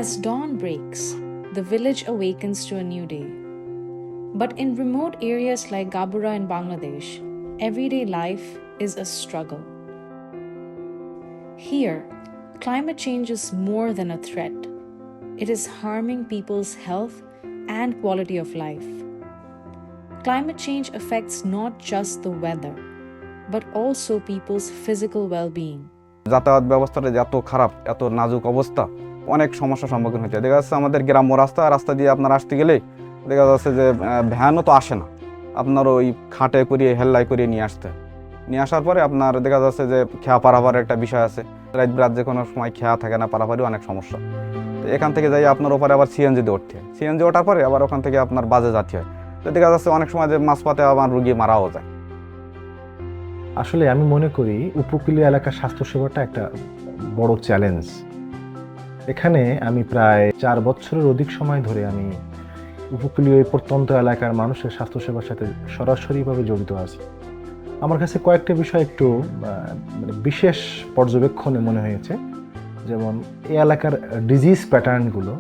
As dawn breaks, the village awakens to a new day. But in remote areas like Gabura in Bangladesh, everyday life is a struggle. Here, climate change is more than a threat. It is harming people's health and quality of life. Climate change affects not just the weather, but also people's physical well-being. যাতায়াত ব্যবস্থাটা এত খারাপ, এত নাজুক অবস্থা, অনেক সমস্যার সম্মুখীন হচ্ছে। দেখা যাচ্ছে আমাদের গ্রাম্য রাস্তা দিয়ে আপনার আসতে গেলেই দেখা যাচ্ছে যে ভ্যানও তো আসে না, আপনার ওই খাটে করিয়ে হেল্লাই করিয়ে নিয়ে আসার পরে আপনার দেখা যাচ্ছে যে খেয়া পারাপারের একটা বিষয় আছে। রাত যে কোনো সময় খেয়া থাকে না, পারাপারই অনেক সমস্যা। তো এখান থেকে যাই আপনার ওপরে আবার সিএনজিতে উঠতে হয়, সিএনজি ওঠার পরে আবার ওখান থেকে আপনার বাজে যাতে হয়। তো দেখা যাচ্ছে অনেক সময় যে মাঝপথে আমার রুগী মারাও যায়। আসলে আমি মনে করি উপকূলীয় এলাকার স্বাস্থ্যসেবাটা একটা বড় চ্যালেঞ্জ। এখানে আমি প্রায় 4 বছরের অধিক সময় ধরে আমি উপকূলীয় প্রত্যন্ত এলাকার মানুষের স্বাস্থ্যসেবার সাথে সরাসরিভাবে জড়িত আছি। আমার কাছে কয়েকটা বিষয় একটু বিশেষ পর্যবেক্ষণে মনে হয়েছে। যেমন এই এলাকার ডিজিজ প্যাটার্নগুলো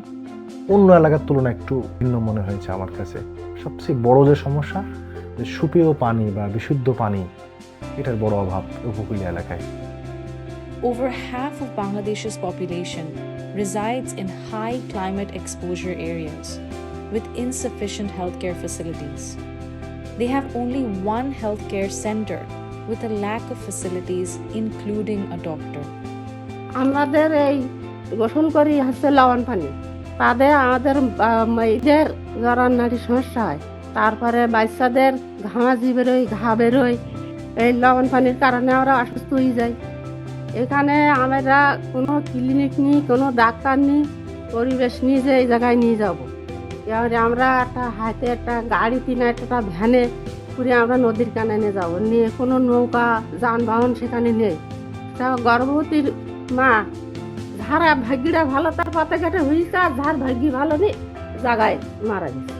অন্য এলাকার তুলনায় একটু ভিন্ন মনে হয়েছে আমার কাছে। সবচেয়ে বড় যে সমস্যা, যে সুপেয় পানি বা বিশুদ্ধ পানি, এটার বড় অভাব উপকূলীয় এলাকায়। Over half of Bangladesh's population resides in high climate exposure areas with insufficient healthcare facilities. They have only one healthcare center with a lack of facilities, including a doctor. আমাদের এই গোসল করি হচ্ছে লবণ পানি, তাদের আমাদের মেয়েদের জরানারী সমস্যা হয়, তারপরে বাচ্চাদের ঘামাজি বেরোয়, ঘা বেরোয়, এই লবণ পানির কারণে আমরা অসুস্থ হয়ে যাই। এখানে আমরা কোনো ক্লিনিক নেই, কোনো ডাক্তার নেই, পরিবেশ নিয়ে যে এই জায়গায় নিয়ে যাব। এবারে আমরা একটা হাতে একটা গাড়ি কিনে একটা ভ্যানে করে আমরা নদীর কানে যাবো, নিয়ে কোনো নৌকা যানবাহন সেখানে নেই। তা গর্ভবতীর মা যারা ভাগ্যটা ভালো তার পাতে ঘাটে হয়েছে, আর যার ভাগ্য ভালো নেই জায়গায় মারা গেছে।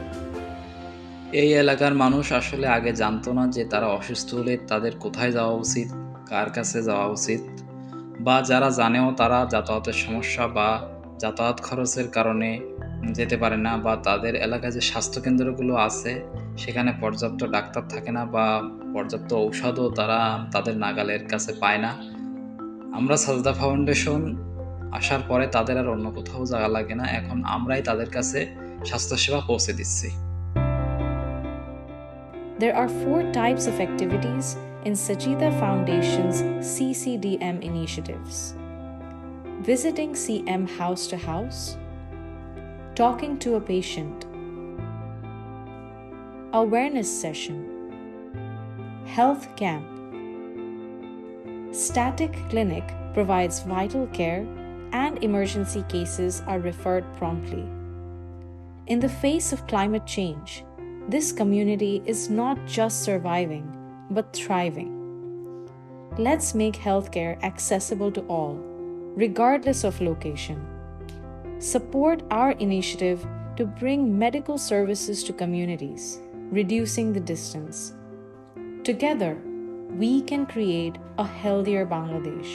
এই এলাকার মানুষ আসলে আগে জানতো না যে তারা অসুস্থ হলে তাদের কোথায় যাওয়া উচিত, কার কাছে যাওয়া উচিত, বা যারা জানেও তারা যাতায়াতের সমস্যা বা যাতায়াত খরচের কারণে যেতে পারে না, বা তাদের এলাকায় যে স্বাস্থ্যকেন্দ্রগুলো আছে সেখানে পর্যাপ্ত ডাক্তার থাকে না বা পর্যাপ্ত ঔষধও তারা তাদের নাগালের কাছে পায় না। আমরা সাজদা ফাউন্ডেশন আসার পরে তাদের আর অন্য কোথাও যাওয়া লাগে না, এখন আমরাই তাদের কাছে স্বাস্থ্যসেবা পৌঁছে দিচ্ছি। There are 4 types of activities in Sachita Foundation's CCDM initiatives: visiting CM house to house, talking to a patient, awareness session, health camp. Static Clinic provides vital care and emergency cases are referred promptly. In the face of climate change, this community is not just surviving, but thriving. Let's make healthcare accessible to all, regardless of location. Support our initiative to bring medical services to communities, reducing the distance. Together, we can create a healthier Bangladesh.